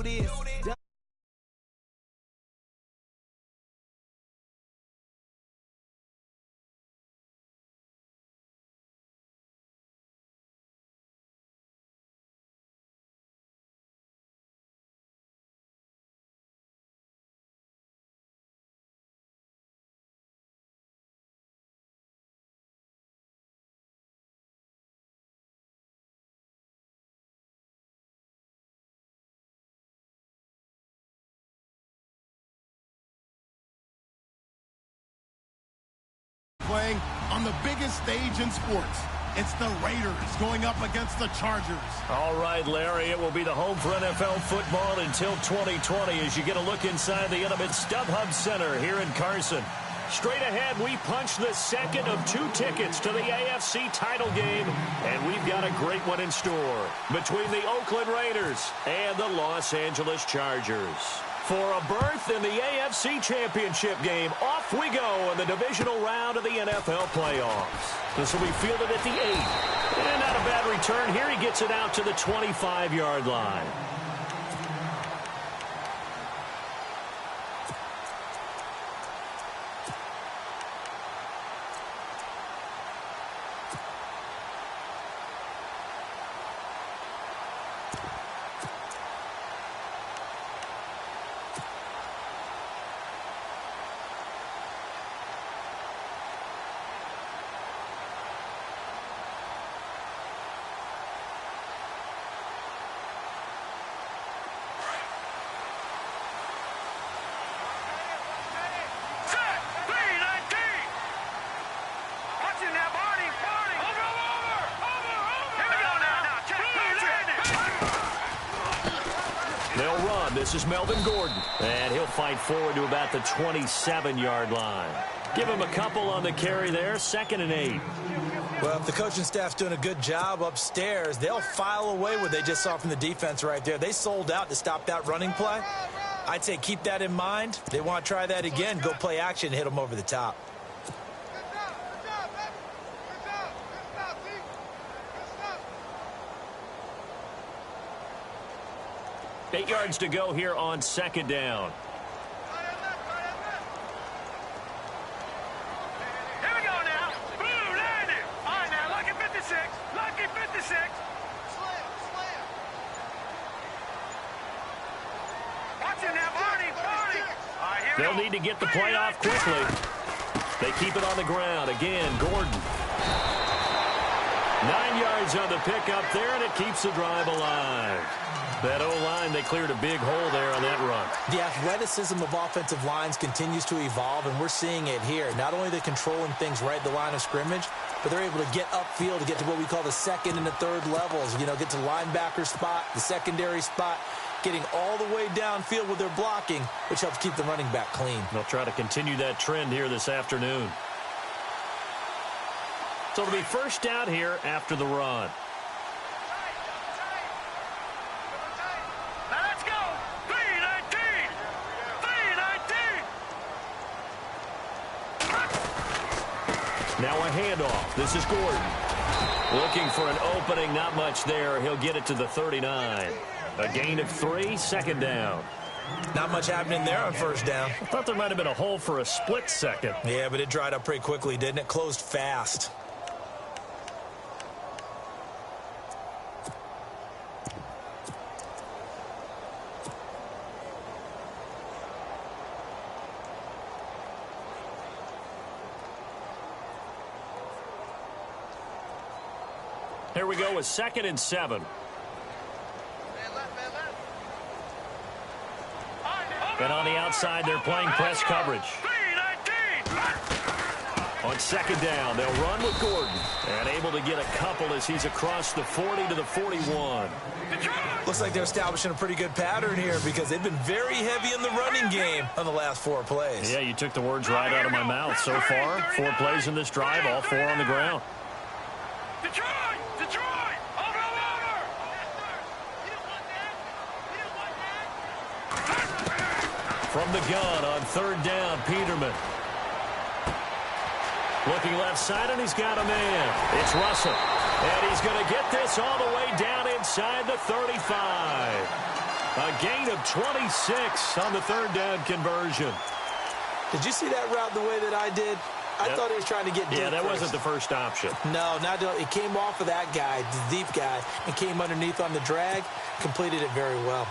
do this. Playing on the biggest stage in sports. It's the Raiders going up against the Chargers. All right, Larry, it will be the home for NFL football until 2020 as you get a look inside the intimate StubHub Center here in Carson. Straight ahead, we punch the second of 2 tickets to the AFC title game, and we've got a great one in store between the Oakland Raiders and the Los Angeles Chargers. For a berth in the AFC Championship game, off we go in the divisional round of the NFL playoffs. This will be fielded at the 8. And not a bad return here. He gets it out to the 25-yard line. They'll run. This is Melvin Gordon. And he'll fight forward to about the 27-yard line. Give him a couple on the carry there. 2nd and 8. Well, if the coaching staff's doing a good job upstairs, they'll file away what they just saw from the defense right there. They sold out to stop that running play. I'd say keep that in mind. They want to try that again. Go play action, hit them over the top. 8 yards to go here on 2nd down. Here we go now. Blue, land it. All right, now, lucky 56. Lucky 56. Slam. Watch it now, Barney. All right, here we go. They'll need to get the play off quickly. They keep it on the ground. Again, Gordon. 9 yards on the pickup there, and it keeps the drive alive. That O-line, they cleared a big hole there on that run. The athleticism of offensive lines continues to evolve, and we're seeing it here. Not only are they controlling things right at the line of scrimmage, but they're able to get upfield to get to what we call the 2nd and the 3rd levels. You know, get to linebacker spot, the secondary spot, getting all the way downfield with their blocking, which helps keep the running back clean. They'll try to continue that trend here this afternoon. So it'll be first down here after the run. Now a handoff. This is Gordon. Looking for an opening. Not much there. He'll get it to the 39. A gain of 3. 2nd down. Not much happening there on 1st down. I thought there might have been a hole for a split second. Yeah, but it dried up pretty quickly, didn't it? Closed fast. Here we go with 2nd and 7. And on the outside, they're playing press coverage. On 2nd down, they'll run with Gordon. And able to get a couple as he's across the 40 to the 41. Looks like they're establishing a pretty good pattern here because they've been very heavy in the running game on the last 4 plays. Yeah, you took the words right out of my mouth. So far, 4 plays in this drive, all 4 on the ground. From the gun on 3rd down, Peterman. Looking left side, and he's got a man. It's Russell. And he's going to get this all the way down inside the 35. A gain of 26 on the third down conversion. Did you see that route the way that I did? I thought he was trying to get deep. Yeah, that first. wasn't the first option. No, it came off of that guy, the deep guy, and came underneath on the drag. Completed it very well.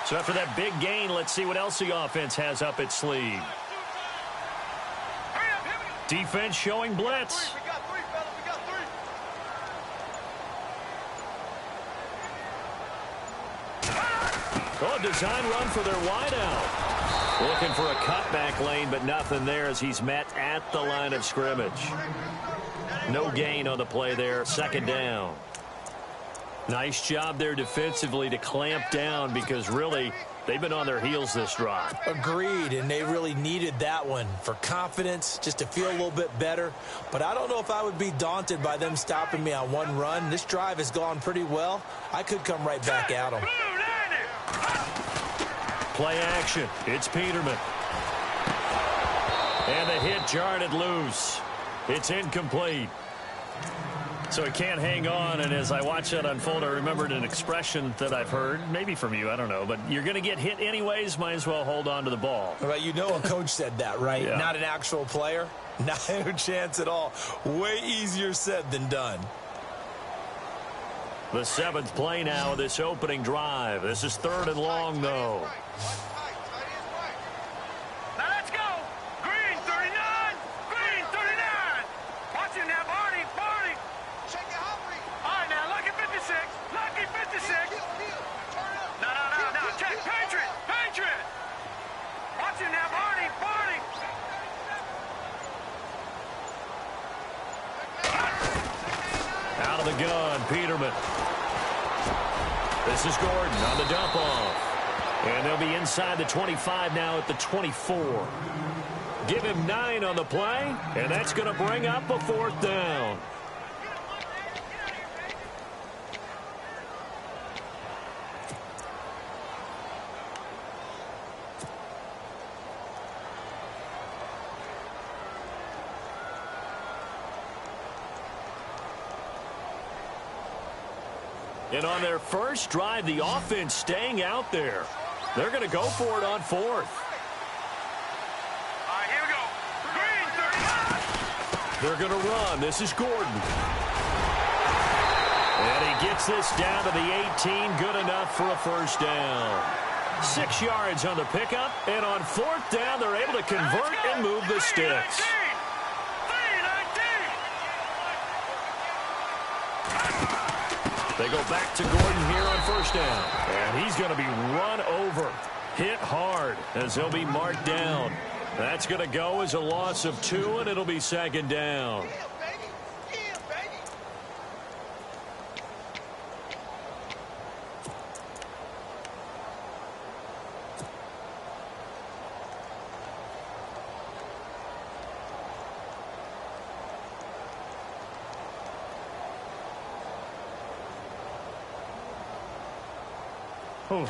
So after that big gain, let's see what else the offense has up its sleeve. Defense showing blitz. We got three, fellas. We got three. Oh, design run for their wideout. Looking for a cutback lane, but nothing there as he's met at the line of scrimmage. No gain on the play there. Second down. Nice job there defensively to clamp down because really they've been on their heels this drive. Agreed, and they really needed that one for confidence, just to feel a little bit better. But I don't know if I would be daunted by them stopping me on one run. This drive has gone pretty well. I could come right back at them. Play action. It's Peterman. And the hit jarred it loose. It's incomplete. So he can't hang on, and as I watch that unfold, I remembered an expression that I've heard, maybe from you, I don't know, but you're going to get hit anyways, might as well hold on to the ball. Well, you know a coach said that, right? Yeah. Not an actual player. Not a chance at all. Way easier said than done. The seventh play now of this opening drive. This is third and long, though. Now let's go. Green 39. Green 39. Watch him now, Barney. Barney. Shake it, Humphrey. All right, now, lucky 56. Lucky 56. No. Check. Patriot. Patriot. Watch him now, Barney. Barney. Out of the gun, Peterman. This is Gordon on the dump off. And they'll be inside the 25 now at the 24. Give him 9 on the play, and that's going to bring up a fourth down. And on their first drive, the offense staying out there. They're going to go for it on fourth. All right, here we go. Green 39. They're going to run. This is Gordon. And he gets this down to the 18. Good enough for a first down. 6 yards on the pickup. And on fourth down, they're able to convert and move the sticks. They go back to Gordon here on first down. And he's going to be run over. Hit hard as he'll be marked down. That's going to go as a loss of 2, and it'll be second down.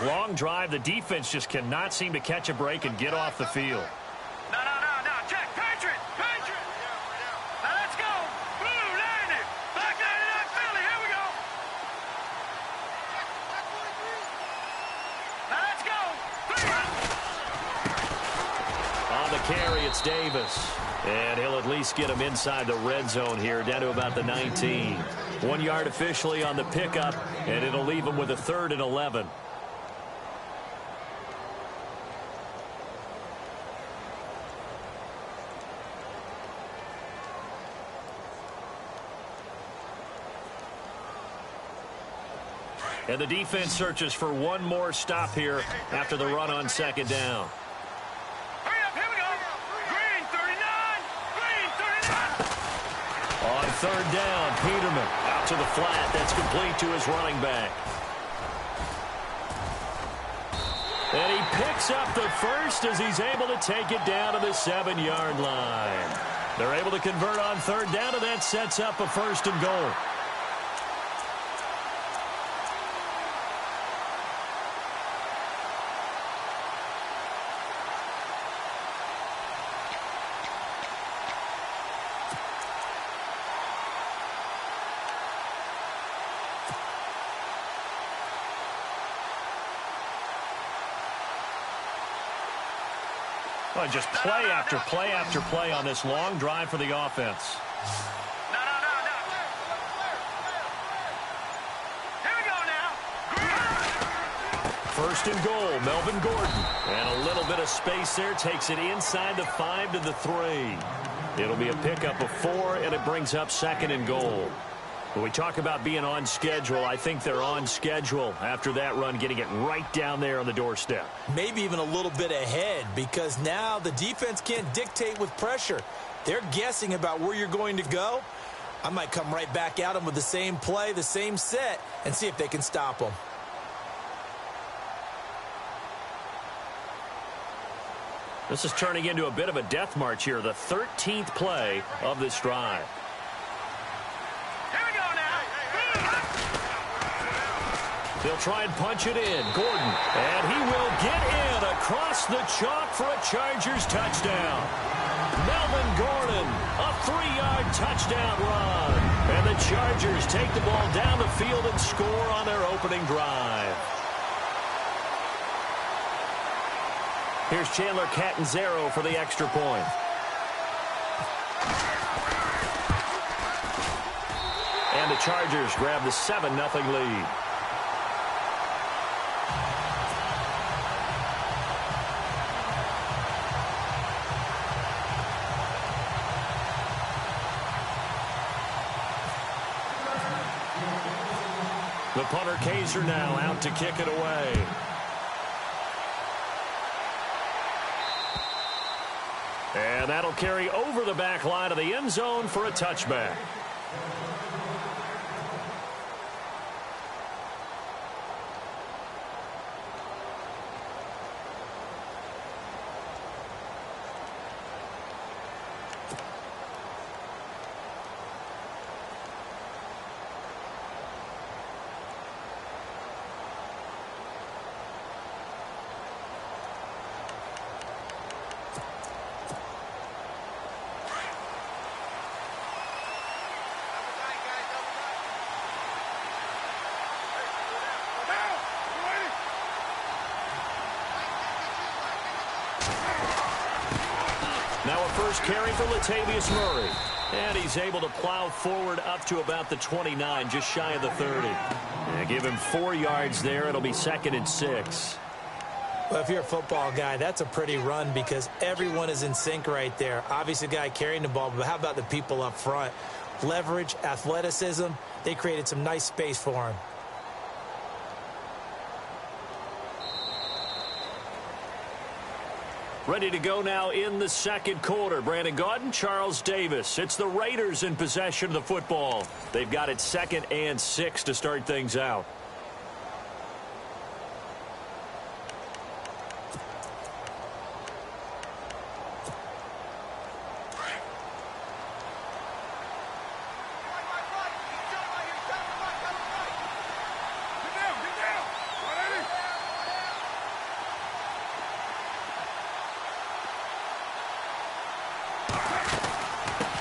Long drive. The defense just cannot seem to catch a break and get off the field. No. Check. Patriot. Patriot. Now let's go. Blue 90. Black 99 Philly. Here we go. Now let's go. On the carry, it's Davis. And he'll at least get him inside the red zone here, down to about the 19. 1 yard officially on the pickup, and it'll leave him with a 3rd and 11. And the defense searches for one more stop here after the run on second down. Hurry up, here we go. Green 39. Green 39. On third down, Peterman out to the flat. That's complete to his running back. And he picks up the first as he's able to take it down to the 7-yard line. They're able to convert on third down, and that sets up a 1st and goal. Just play after play after play on this long drive for the offense. No. Here we go now. First and goal, Melvin Gordon. And a little bit of space there. Takes it inside the 5 to the 3. It'll be a pickup of 4, and it brings up second and goal. When we talk about being on schedule, I think they're on schedule after that run, getting it right down there on the doorstep. Maybe even a little bit ahead, because now the defense can't dictate with pressure. They're guessing about where you're going to go. I might come right back at them with the same play, the same set, and see if they can stop them. This is turning into a bit of a death march here, the 13th play of this drive. They'll try and punch it in. Gordon, and he will get in across the chalk for a Chargers touchdown. Melvin Gordon, a 3-yard touchdown run. And the Chargers take the ball down the field and score on their opening drive. Here's Chandler Catanzaro for the extra point. And the Chargers grab the 7-0 lead. The punter Kaiser now out to kick it away. And that'll carry over the back line of the end zone for a touchback. Now a first carry for Latavius Murray. And he's able to plow forward up to about the 29, just shy of the 30. And give him 4 yards there. It'll be 2nd and 6. Well, if you're a football guy, that's a pretty run because everyone is in sync right there. Obviously, the guy carrying the ball, but how about the people up front? Leverage, athleticism, they created some nice space for him. Ready to go now in the second quarter. Brandon Gaudin, Charles Davis. It's the Raiders in possession of the football. They've got it 2nd and 6 to start things out.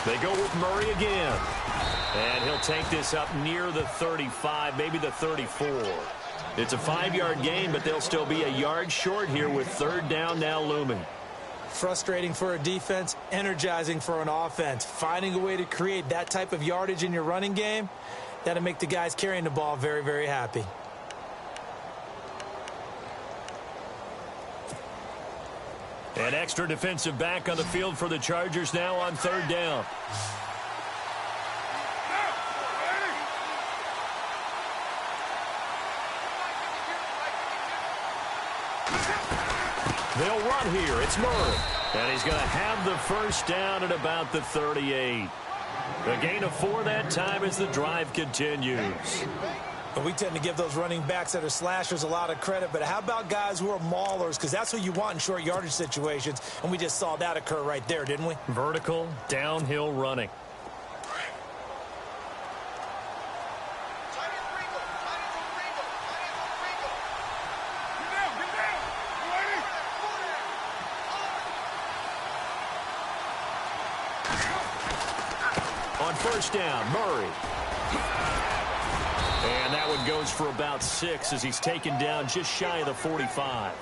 They go with Murray again. And he'll take this up near the 35, maybe the 34. It's a 5-yard gain, but they'll still be a yard short here with 3rd down now looming. Frustrating for a defense, energizing for an offense. Finding a way to create that type of yardage in your running game, that'll make the guys carrying the ball very, very happy. An extra defensive back on the field for the Chargers now on 3rd down. They'll run here. It's Murray. And he's going to have the first down at about the 38. A gain of 4 that time as the drive continues. But we tend to give those running backs that are slashers a lot of credit. But how about guys who are maulers? Because that's what you want in short yardage situations. And we just saw that occur right there, didn't we? Vertical, downhill running. On first down, Murray. And that one goes for about 6 as he's taken down just shy of the 45.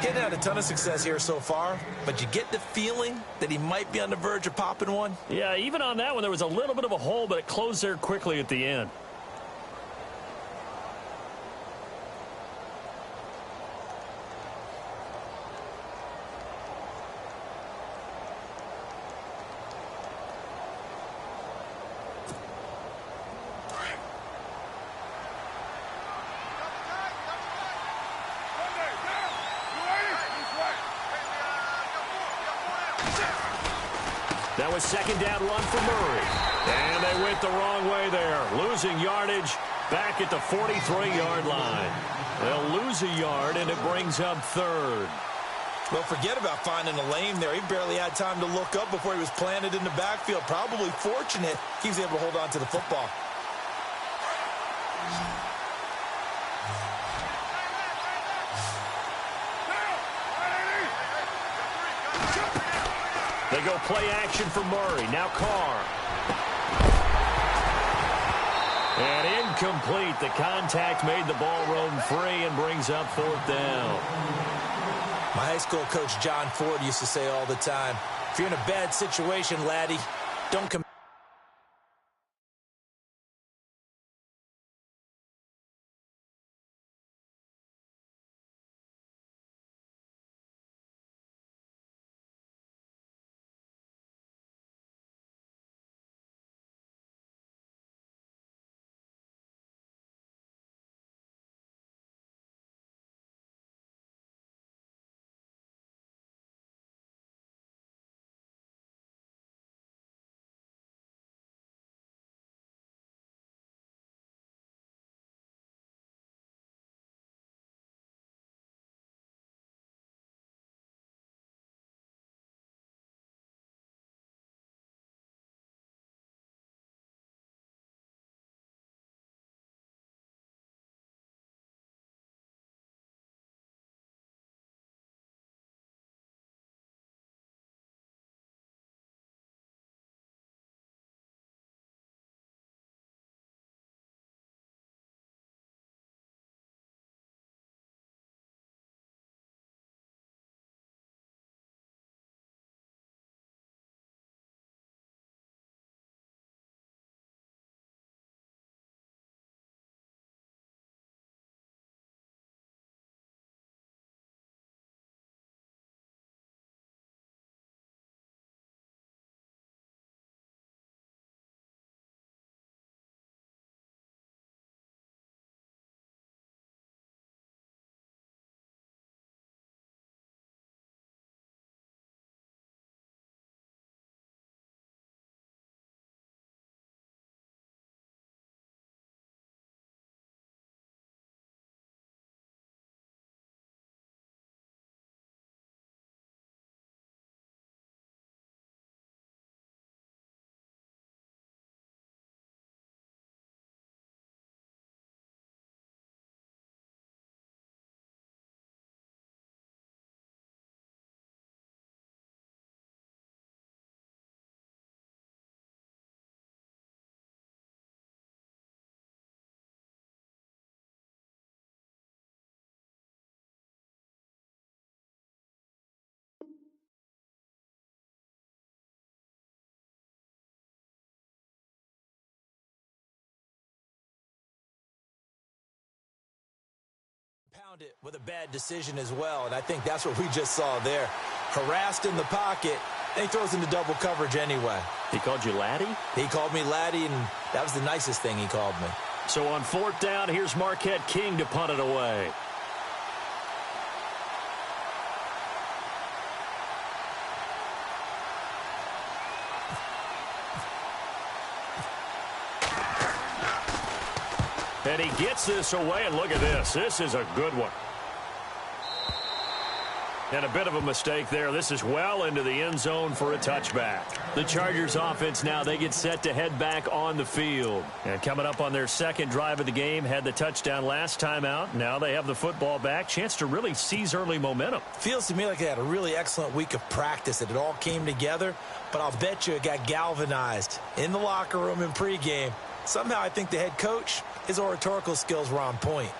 Getting had a ton of success here so far, but you get the feeling that he might be on the verge of popping one. Yeah, even on that one, there was a little bit of a hole, but it closed there quickly at the end. That was second down run for Murray. And they went the wrong way there. Losing yardage back at the 43-yard line. They'll lose a yard, and it brings up third. Well, forget about finding a lane there. He barely had time to look up before he was planted in the backfield. Probably fortunate he was able to hold on to the football. They go play action for Murray. Now Carr. And incomplete. The contact made the ball roam free and brings up fourth down. My high school coach, John Ford, used to say all the time, if you're in a bad situation, laddie, don't come. Pound it with a bad decision as well, and I think that's what we just saw there. Harassed in the pocket, and he throws into double coverage anyway. He called you laddie? He called me laddie, and that was the nicest thing he called me. So on fourth down, here's Marquette King to punt it away. And he gets this away, and look at this. This is a good one. And a bit of a mistake there. This is well into the end zone for a touchback. The Chargers offense now, they get set to head back on the field. And coming up on their second drive of the game, had the touchdown last time out. Now they have the football back. Chance to really seize early momentum. Feels to me like they had a really excellent week of practice. That it all came together. But I'll bet you it got galvanized in the locker room in pregame. Somehow I think the head coach, his oratorical skills were on point.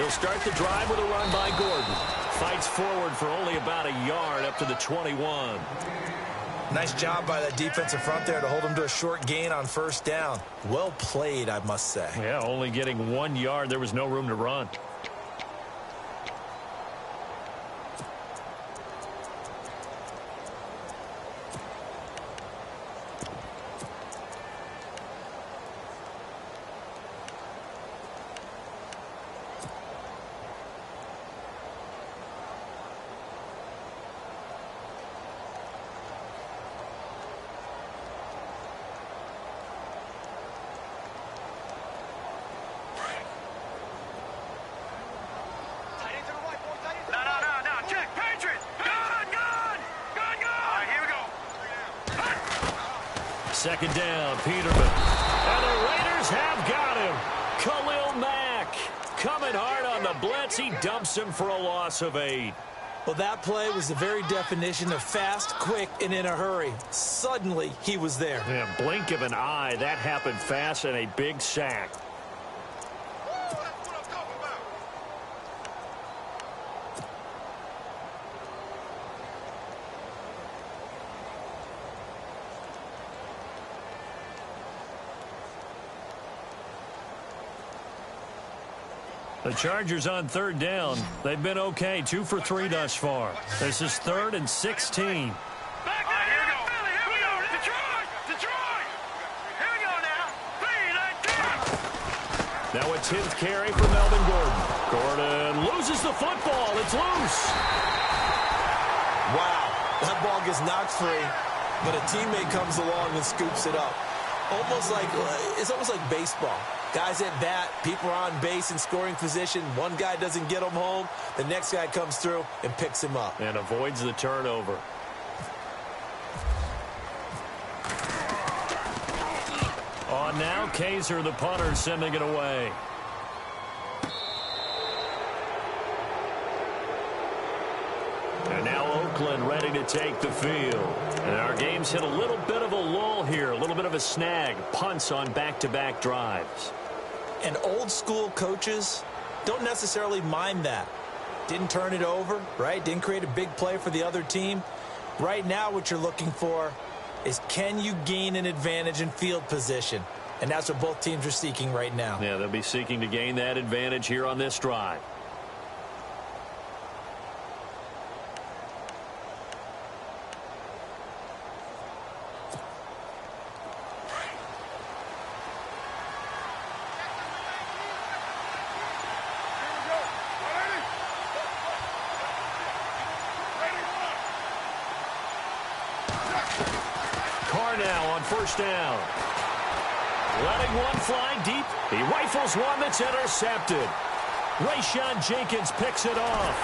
He'll start the drive with a run by Gordon. Fights forward for only about a yard up to the 21. Nice job by that defensive front there to hold him to a short gain on first down. Well played, I must say. Yeah, only getting 1 yard. There was no room to run. Second down, Peterman. And the Raiders have got him. Khalil Mack coming hard on the blitz. He dumps him for a loss of 8. Well, that play was the very definition of fast, quick, and in a hurry. Suddenly, he was there. Yeah, blink of an eye. That happened fast and a big sack. The Chargers on third down. They've been okay. 2 for 3 thus far. This is 3rd and 16. Here we go. Here we go. Detroit. Detroit. Here we go now. 3-19. Now a 10th carry for Melvin Gordon. Gordon loses the football. It's loose. Wow. That ball gets knocked free, but a teammate comes along and scoops it up. It's almost like baseball. Guys at bat, people are on base in scoring position. One guy doesn't get him home. The next guy comes through and picks him up. And avoids the turnover. On now, Kaiser, the punter, sending it away. And now Oakland ready to take the field. And our game's hit a little bit of a lull here, a little bit of a snag. Punts on back-to-back drives. And old school coaches don't necessarily mind that. Didn't turn it over, right? Didn't create a big play for the other team. Right now what you're looking for is, can you gain an advantage in field position? And that's what both teams are seeking right now. Yeah, they'll be seeking to gain that advantage here on this drive. First down. Letting one fly deep. He rifles one that's intercepted. Rayshon Jenkins picks it off.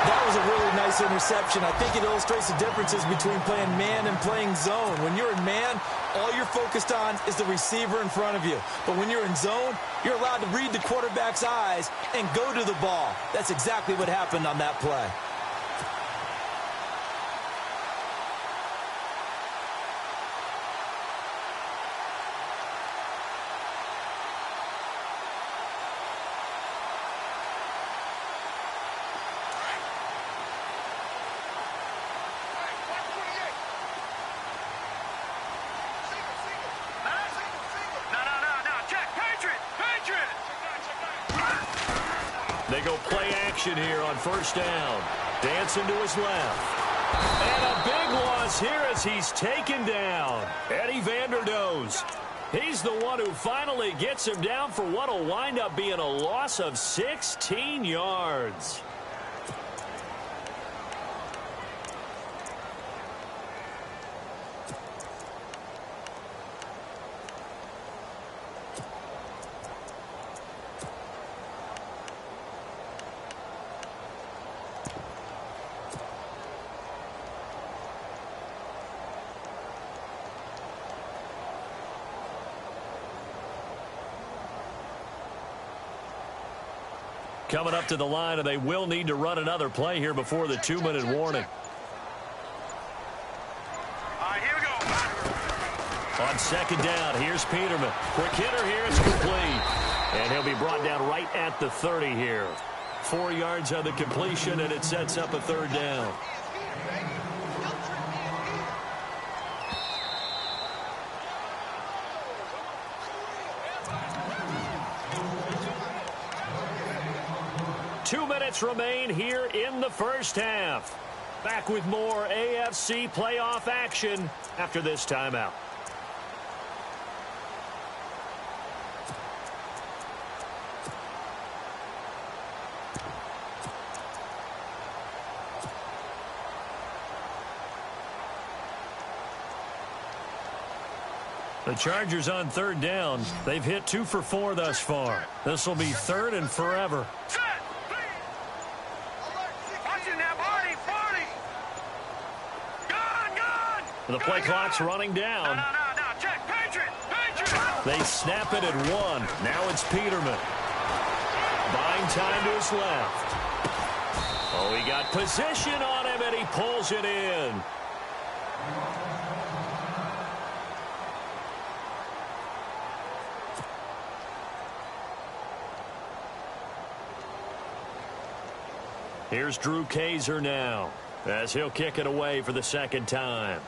That was a really nice interception. I think it illustrates the differences between playing man and playing zone. When you're in man, all you're focused on is the receiver in front of you. But when you're in zone, you're allowed to read the quarterback's eyes and go to the ball. That's exactly what happened on that play. They go play action here on first down. Dancing to his left. And a big loss here as he's taken down. Eddie Vanderdoes. He's the one who finally gets him down for what will wind up being a loss of 16 yards. Coming up to the line, and they will need to run another play here before the 2-minute warning. Here we go. On second down, here's Peterman. Quick hitter here, it's complete. And he'll be brought down right at the 30 here. 4 yards on the completion, and it sets up a 3rd down. Two minutes remain here in the first half. Back with more AFC playoff action after this timeout. The Chargers on 3rd down. They've hit 2 for 4 thus far. This will be 3rd and forever. The play clock's running down. Check. Patriot. They snap it at 1. Now it's Peterman. Buying time to his left. Oh, he got position on him, and he pulls it in. Here's Drew Kaiser now, as he'll kick it away for the 2nd time.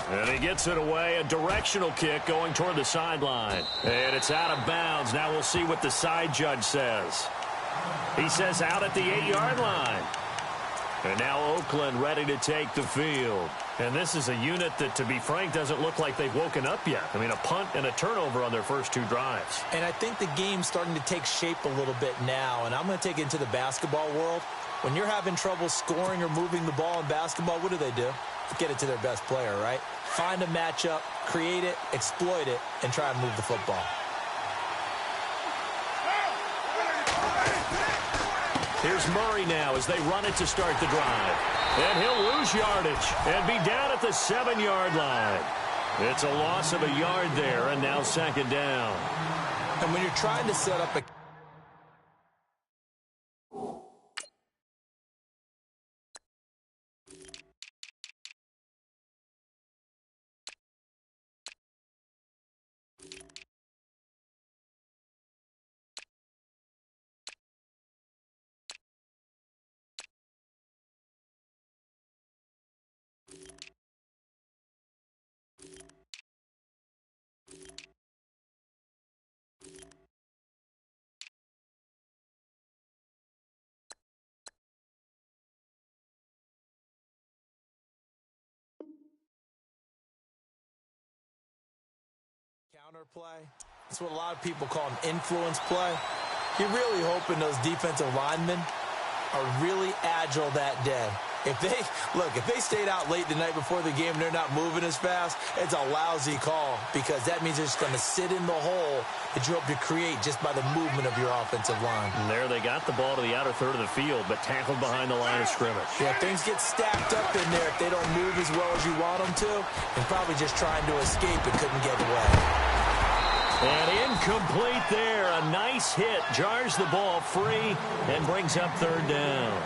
And he gets it away, a directional kick going toward the sideline. And it's out of bounds. Now we'll see what the side judge says. He says out at the 8-yard line. And now Oakland ready to take the field. And this is a unit that, to be frank, doesn't look like they've woken up yet. I mean, a punt and a turnover on their first 2 drives. And I think the game's starting to take shape a little bit now. And I'm going to take it into the basketball world. When you're having trouble scoring or moving the ball in basketball, what do? Get it to their best player, right? Find a matchup, create it, exploit it, and try and move the football. Here's Murray now as they run it to start the drive. And he'll lose yardage and be down at the 7-yard line. It's a loss of a yard there, and now 2nd down. And when you're trying to set up a counter play. That's what a lot of people call an influence play. You're really hoping those defensive linemen are really agile that day. If they stayed out late the night before the game and they're not moving as fast, it's a lousy call because that means they're just going to sit in the hole that you hope to create just by the movement of your offensive line. And there they got the ball to the outer third of the field, but tackled behind the line of scrimmage. Yeah, things get stacked up in there if they don't move as well as you want them to, and probably just trying to escape and couldn't get away. And incomplete there. A nice hit. Jars the ball free and brings up 3rd down.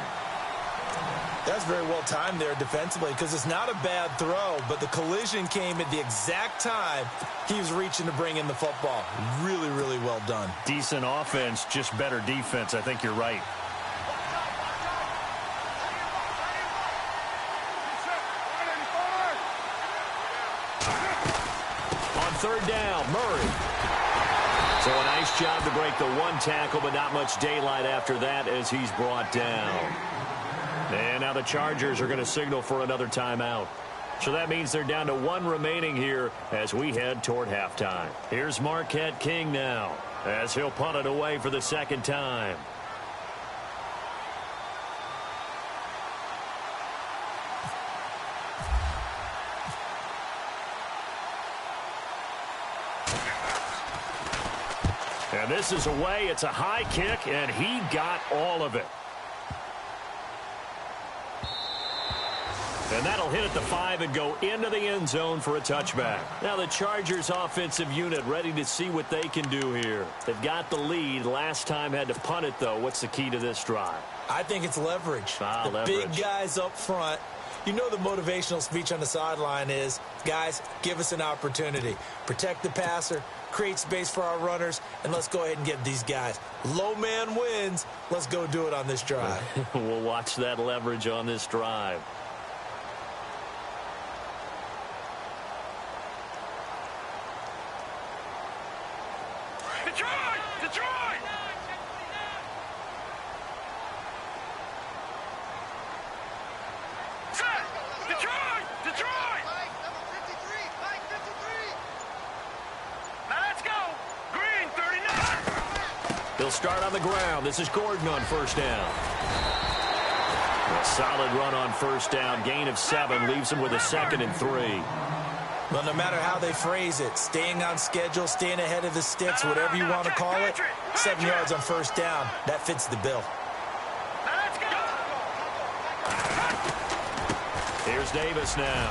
That's very well timed there defensively because it's not a bad throw, but the collision came at the exact time he was reaching to bring in the football. Really, really well done. Decent offense, just better defense. I think you're right. On 3rd down, Murray. So a nice job to break the 1 tackle, but not much daylight after that as he's brought down. And now the Chargers are going to signal for another timeout. So that means they're down to 1 remaining here as we head toward halftime. Here's Marquette King now as he'll punt it away for the 2nd time. And this is away. It's a high kick, and he got all of it. And that'll hit at the 5 and go into the end zone for a touchback. Now the Chargers offensive unit ready to see what they can do here. They've got the lead. Last time had to punt it, though. What's the key to this drive? I think it's leverage. The big guys up front You know the motivational speech on the sideline is, guys, give us an opportunity. Protect the passer, create space for our runners, and let's go ahead and get these guys. Low man wins. Let's go do it on this drive. We'll watch that leverage on this drive. Detroit! Detroit! Set! Detroit! Detroit! Number 53, Mike 53. Now let's go! Green, 39! They'll start on the ground. This is Gordon on first down. A solid run on first down. Gain of 7 leaves him with a 2nd and 3. Well, no matter how they phrase it, staying on schedule, staying ahead of the sticks, whatever you want to call it, 7 yards on first down, that fits the bill. Now let's go! Here's Davis now.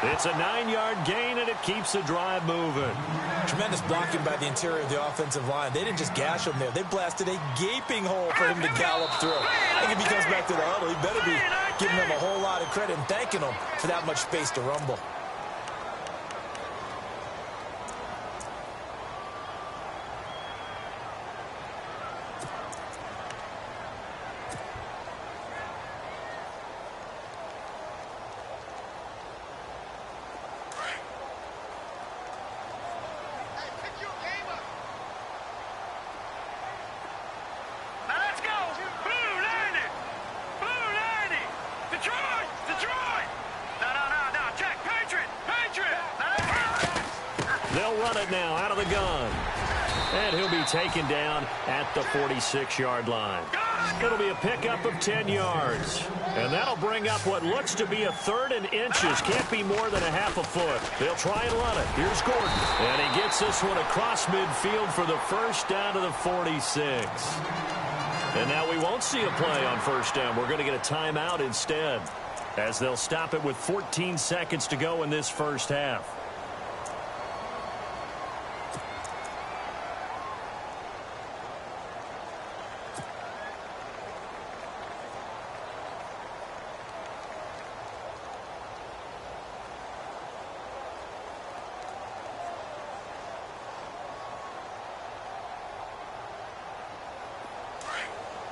It's a 9-yard gain, and it keeps the drive moving. Tremendous blocking by the interior of the offensive line. They didn't just gash him there. They blasted a gaping hole for him to gallop through. I think if he comes back to the huddle, he better be giving them a whole lot of credit and thanking them for that much space to rumble. Hey, pick your game up. Now let's go! Blue landing! Blue landing! Detroit! Detroit! No, check! Patriot! Patriot! Now let's go! They'll run it now out of the gun. And he'll be taken down at the 46-yard line. It'll be a pickup of 10 yards. And that'll bring up what looks to be a 3rd and inches. Can't be more than a half a foot. They'll try and run it. Here's Gordon. And he gets this one across midfield for the first down to the 46. And now we won't see a play on first down. We're going to get a timeout instead, as they'll stop it with 14 seconds to go in this first half.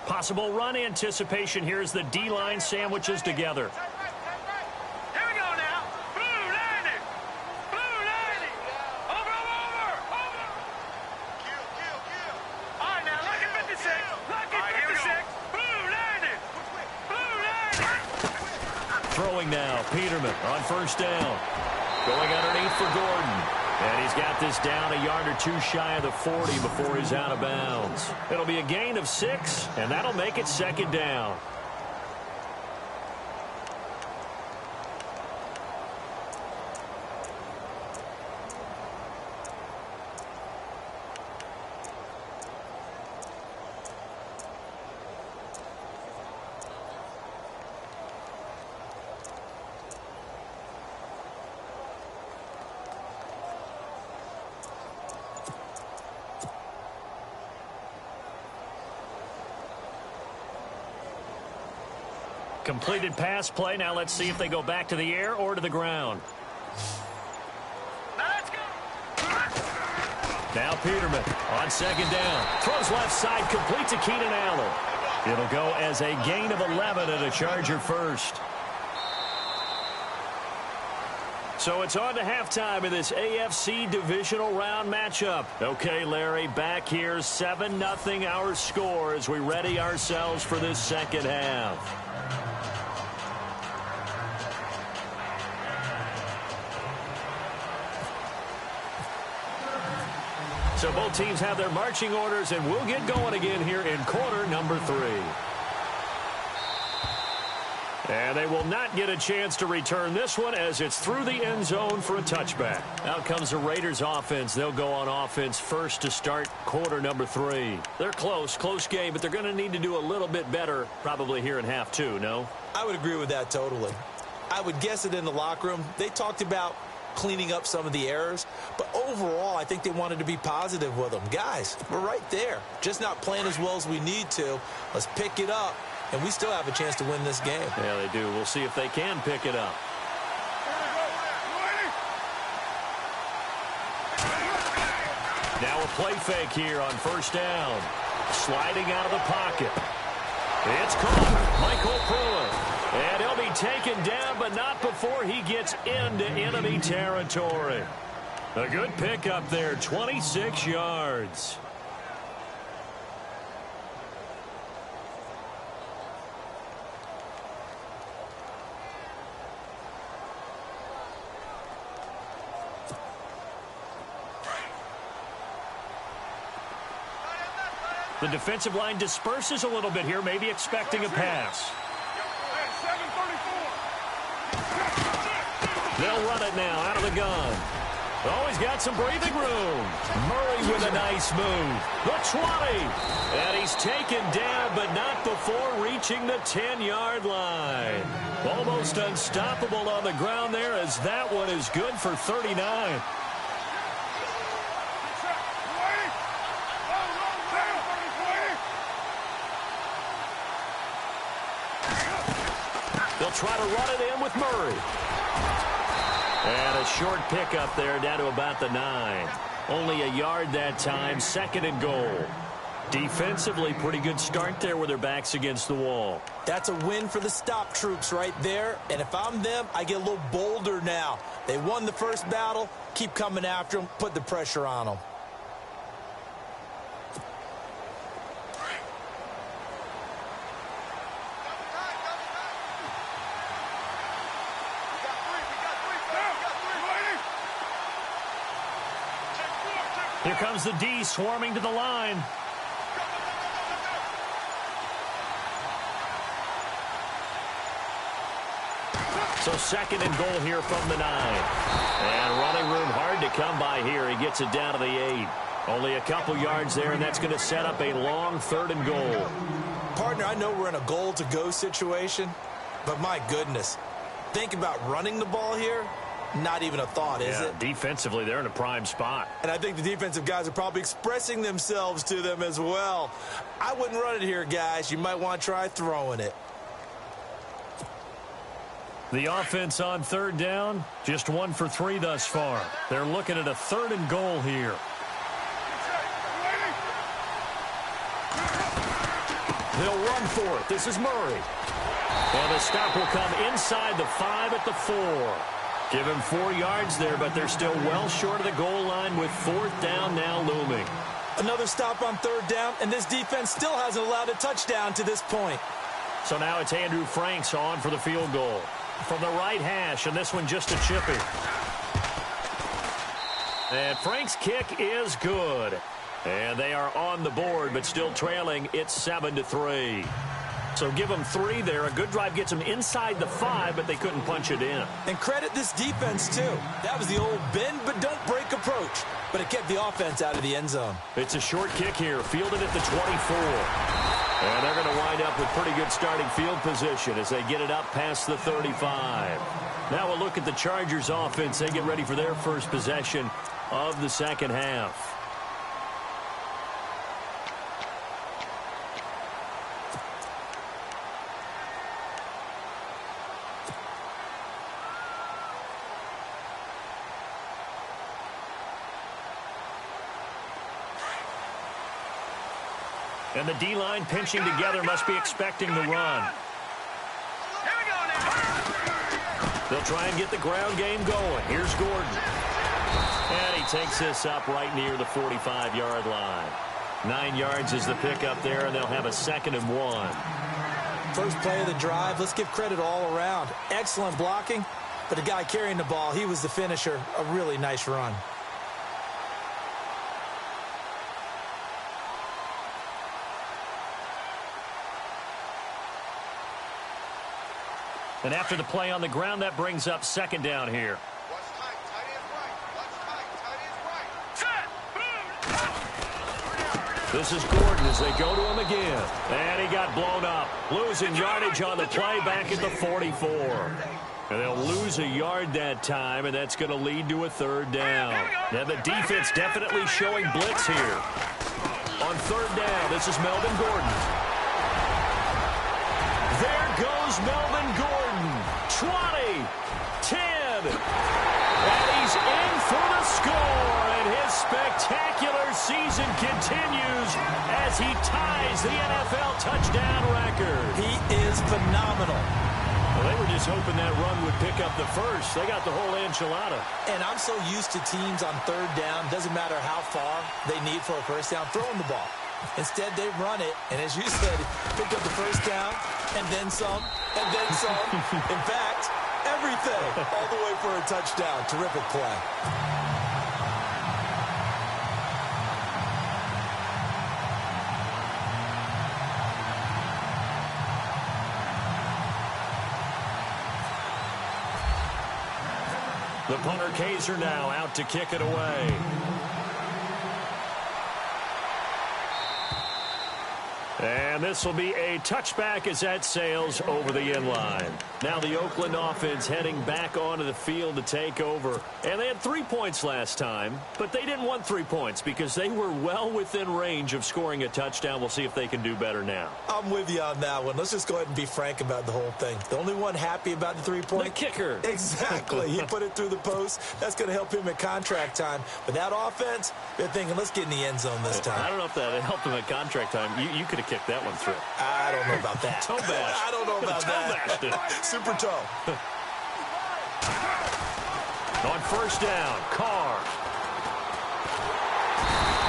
Possible run anticipation here as the D-line sandwiches together. Here we go now! Blue landing! Blue landing! Over! Kill. All right, now, lucky 56! Lucky 56! Blue landing! Blue landing! Throwing now, Peterman on first down. Going underneath for Gordon. And he's got this down a yard or 2 shy of the 40 before he's out of bounds. It'll be a gain of 6, and that'll make it 2nd down. Completed pass play. Now let's see if they go back to the air or to the ground. Now let's go! Now Peterman on 2nd down. Throws left side, complete to Keenan Allen. It'll go as a gain of 11 and a Charger first. So it's on to halftime in this AFC divisional round matchup. Okay, Larry, back here, 7-0 our score as we ready ourselves for this second half. So both teams have their marching orders, and we'll get going again here in quarter number 3. And they will not get a chance to return this one as it's through the end zone for a touchback. Out comes the Raiders offense. They'll go on offense first to start quarter number 3. They're close game, but they're going to need to do a little bit better probably here in half 2, no? I would agree with that totally. I would guess it in the locker room. They talked about cleaning up some of the errors, but overall I think they wanted to be positive with them. Guys, we're right there, just not playing as well as we need to. Let's pick it up and we still have a chance to win this game. Yeah, they do. We'll see if they can pick it up. Now a play fake here on first down. Sliding out of the pocket. It's caught. Michael Pruitt. And he'll be taken down, but not before he gets into enemy territory. A good pickup there, 26 yards. The defensive line disperses a little bit here, maybe expecting a pass. They'll run it now out of the gun. Oh, he's got some breathing room. Murray with a nice move. The 20. And he's taken down, but not before reaching the 10-yard line. Almost unstoppable on the ground there, as that one is good for 39. They'll try to run it in with Murray. And a short pickup there down to about the 9. Only a yard that time, 2nd and goal. Defensively, pretty good start there with their backs against the wall. That's a win for the stop troops right there. And if I'm them, I get a little bolder now. They won the first battle. Keep coming after them. Put the pressure on them. Here comes the D swarming to the line. So 2nd and goal here from the 9. And running room hard to come by here. He gets it down to the 8. Only a couple yards there, and that's going to set up a long 3rd and goal. Partner, I know we're in a goal-to-go situation, but my goodness, think about running the ball here. Not even a thought, is it? Defensively, they're in a prime spot. And I think the defensive guys are probably expressing themselves to them as well. I wouldn't run it here, guys. You might want to try throwing it. The offense on 3rd down, just 1 for 3 thus far. They're looking at a 3rd and goal here. They'll run for it. This is Murray. And the stop will come inside the 5 at the 4. Give him 4 yards there, but they're still well short of the goal line with 4th down now looming. Another stop on 3rd down, and this defense still hasn't allowed a touchdown to this point. So now it's Andrew Franks on for the field goal. From the right hash, and this one just a chippy. And Franks' kick is good. And they are on the board, but still trailing. It's 7-3. So give them 3 there. A good drive gets them inside the 5, but they couldn't punch it in. And credit this defense, too. That was the old bend but don't break approach. But it kept the offense out of the end zone. It's a short kick here, fielded at the 24. And they're going to wind up with pretty good starting field position as they get it up past the 35. Now we'll look at the Chargers offense. They get ready for their first possession of the second half. And the D-line pinching together must be expecting the run. Here we go now. They'll try and get the ground game going. Here's Gordon. And he takes this up right near the 45-yard line. 9 yards is the pickup there, and they'll have a 2nd and 1. First play of the drive, let's give credit all around. Excellent blocking, but the guy carrying the ball, he was the finisher. A really nice run. And after the play on the ground, that brings up 2nd down here. What's tight? Tight end's right. What's tight? Tight end's right. Set. Boom. This is Gordon as they go to him again. And he got blown up. Losing yardage on the play back at the 44. And they'll lose a yard that time, and that's going to lead to a 3rd down. Now the defense definitely showing blitz here. On 3rd down, this is Melvin Gordon. goes Melvin Gordon. 20, 10, and he's in for the score, and his spectacular season continues as he ties the NFL touchdown record. He is phenomenal. Well, they were just hoping that run would pick up the first. They got the whole enchilada. And I'm so used to teams on third down, doesn't matter how far they need for a first down, throwing the ball. Instead, they run it, and as you said, picked up the first down, and then some, and then some. In fact, everything, all the way for a touchdown. Terrific play. The punter Kaiser now out to kick it away. And this will be a touchback as that sails over the end line. Now the Oakland offense heading back onto the field to take over. And they had 3 points last time, but they didn't want 3 points because they were well within range of scoring a touchdown. We'll see if they can do better now. I'm with you on that one. Let's just go ahead and be frank about the whole thing. The only one happy about the 3-point? The kicker. Exactly. He put it through the post. That's going to help him at contract time. But that offense, they're thinking, let's get in the end zone this time. I don't know if that helped him at contract time. You could have kicked that one through. I don't know about that. Toe bash. I don't know about that. Super toe. On first down, Carr.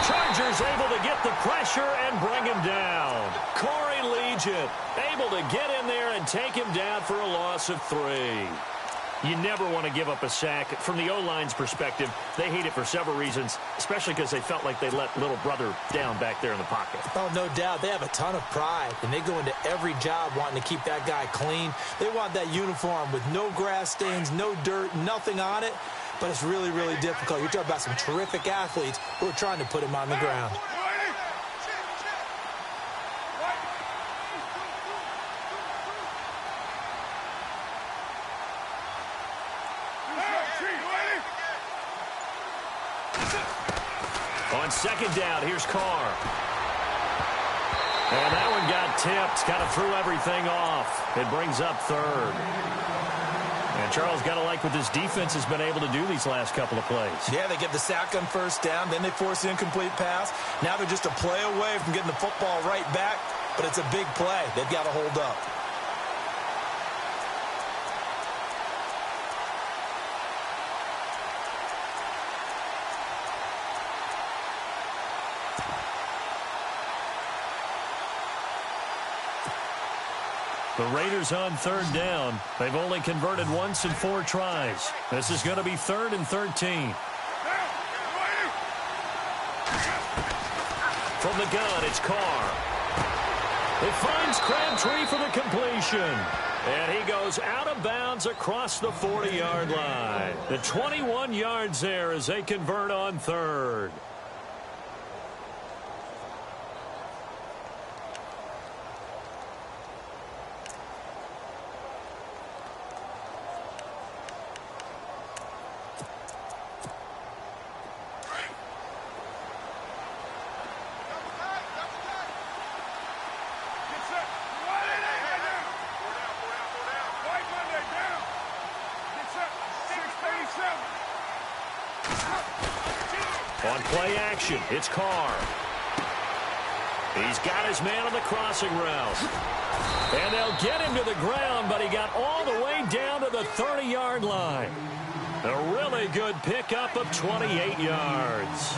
Chargers able to get the pressure and bring him down. Corey Legent able to get in there and take him down for a loss of 3. You never want to give up a sack. From the O-line's perspective, they hate it for several reasons, especially because they felt like they let little brother down back there in the pocket. Oh, no doubt. They have a ton of pride, and they go into every job wanting to keep that guy clean. They want that uniform with no grass stains, no dirt, nothing on it. But it's really, really difficult. You're talking about some terrific athletes who are trying to put him on the ground. On second down, here's Carr. And that one got tipped, kind of threw everything off. It brings up third. And Charles, got to like what this defense has been able to do these last couple of plays. Yeah, they get the sack on first down, then they force the incomplete pass. Now they're just a play away from getting the football right back, but it's a big play. They've got to hold up. The Raiders on third down. They've only converted once in 4 tries. This is going to be 3rd and 13. From the gun, it's Carr. It finds Crabtree for the completion. And he goes out of bounds across the 40-yard line. The 21 yards there as they convert on third. On play action, it's Carr. He's got his man on the crossing route. And they'll get him to the ground, but he got all the way down to the 30-yard line. A really good pickup of 28 yards.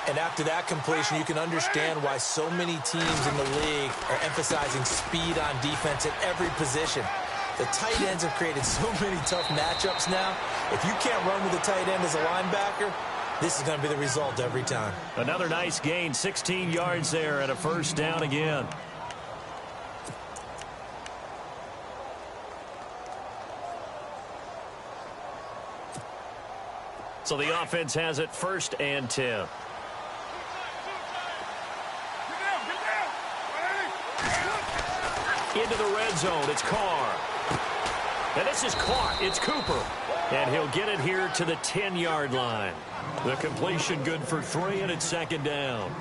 And after that completion, you can understand why so many teams in the league are emphasizing speed on defense at every position. The tight ends have created so many tough matchups now. If you can't run with a tight end as a linebacker, this is going to be the result every time. Another nice gain, 16 yards there and a first down again. So the offense has it 1st and 10. Into the red zone, it's Carr. And this is caught, it's Cooper. And he'll get it here to the 10-yard line. The completion good for 3, and it's 2nd down.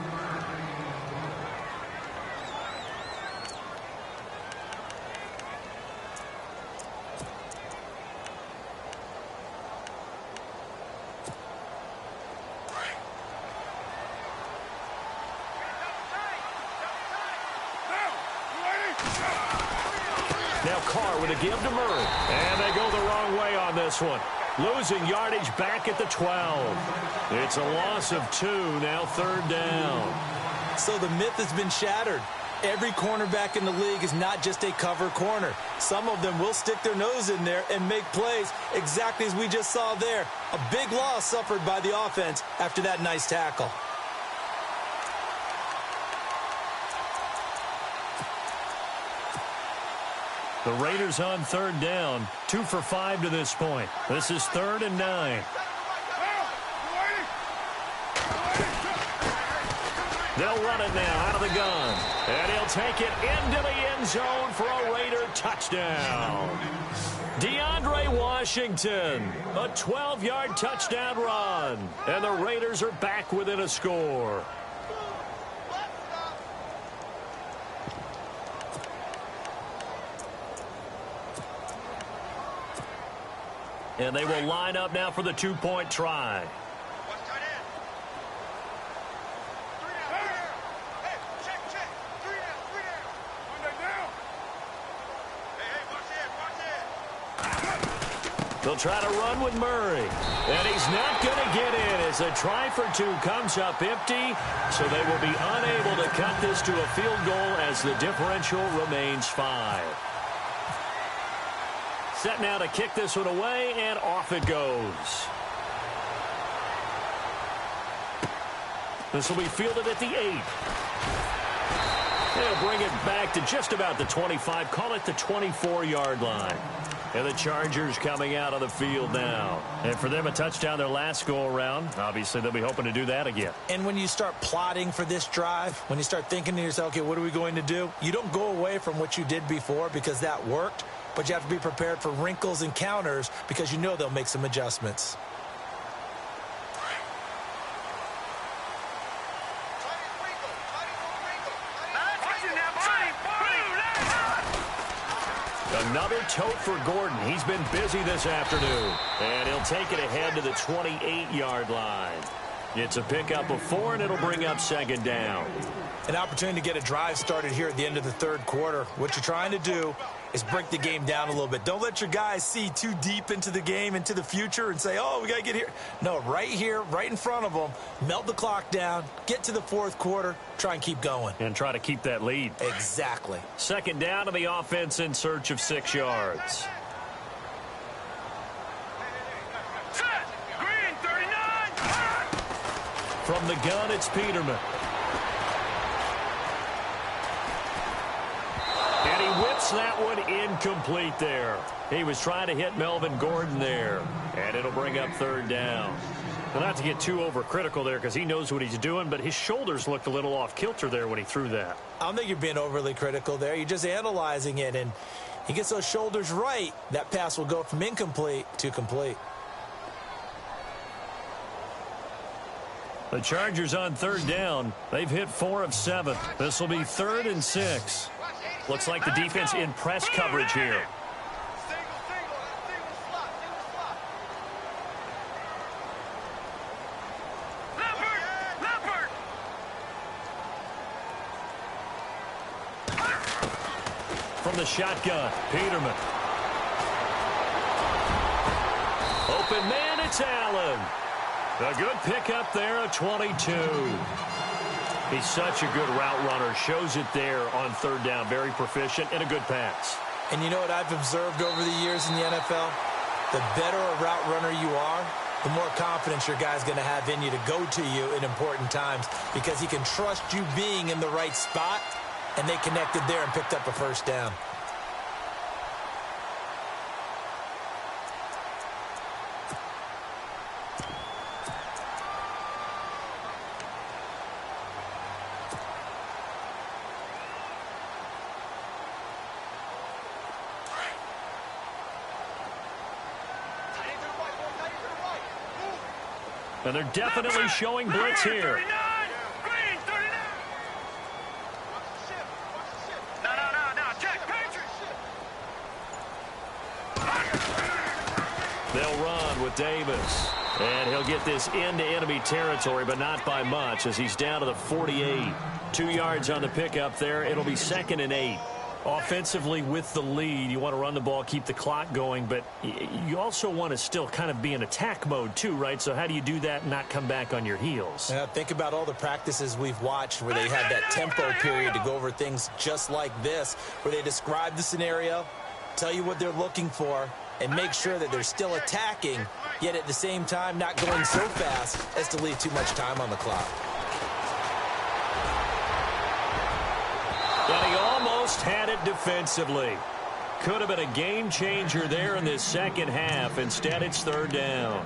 Now Carr with a give to Murray. And they go the wrong way on this one. Losing yardage back at the 12. It's a loss of 2, now 3rd down. So the myth has been shattered. Every cornerback in the league is not just a cover corner. Some of them will stick their nose in there and make plays exactly as we just saw there. A big loss suffered by the offense after that nice tackle. The Raiders on 3rd down, 2 for 5 to this point. This is 3rd and 9. They'll run it now out of the gun. And he'll take it into the end zone for a Raider touchdown. DeAndre Washington, a 12-yard touchdown run. And the Raiders are back within a score. And they will line up now for the 2-point try. They'll try to run with Murray. And he's not going to get in as a try for 2 comes up empty. So they will be unable to cut this to a field goal as the differential remains 5. Set now to kick this one away, and off it goes. This will be fielded at the 8. They'll bring it back to just about the 25, call it the 24-yard line. And the Chargers coming out on the field now. And for them, a touchdown their last go-around. Obviously, they'll be hoping to do that again. And when you start plotting for this drive, when you start thinking to yourself, okay, what are we going to do? You don't go away from what you did before because that worked. But you have to be prepared for wrinkles and counters because you know they'll make some adjustments. Another tote for Gordon. He's been busy this afternoon. And he'll take it ahead to the 28-yard line. It's a pickup of 4, and it'll bring up 2nd down. An opportunity to get a drive started here at the end of the 3rd quarter. What you're trying to do is break the game down a little bit. Don't let your guys see too deep into the game, into the future, and say, oh, we got to get here. No, right here, right in front of them, melt the clock down, get to the 4th quarter, try and keep going. And try to keep that lead. Exactly. 2nd down to the offense in search of 6 yards. Green, 39. From the gun, it's Peterman. And he whips that one incomplete there. He was trying to hit Melvin Gordon there. And it'll bring up 3rd down. Well, not to get too overcritical there because he knows what he's doing, but his shoulders looked a little off kilter there when he threw that. I don't think you're being overly critical there. You're just analyzing it, and he gets those shoulders right. That pass will go from incomplete to complete. The Chargers on 3rd down. They've hit 4 of 7. This will be 3rd and 6. Looks like the defense in press coverage here. From the shotgun, Peterman. Open man, it's Allen. A good pickup there, a 22. He's such a good route runner. Shows it there on 3rd down. Very proficient and a good pass. And you know what I've observed over the years in the NFL? The better a route runner you are, the more confidence your guy's going to have in you to go to you in important times because he can trust you being in the right spot, and they connected there and picked up a 1st down. And they're definitely showing blitz here. Green, 39. No, check, They'll run with Davis. And he'll get this into enemy territory, but not by much as he's down to the 48. 2 yards on the pickup there. It'll be 2nd and 8. Offensively with the lead, you want to run the ball, keep the clock going, but you also want to still kind of be in attack mode too, right? So how do you do that and not come back on your heels? Yeah, think about all the practices we've watched where they have that tempo period to go over things just like this, where they describe the scenario, tell you what they're looking for, and make sure that they're still attacking, yet at the same time not going so fast as to leave too much time on the clock. And he almost had it defensively. Could have been a game changer there in this second half. Instead, it's third down.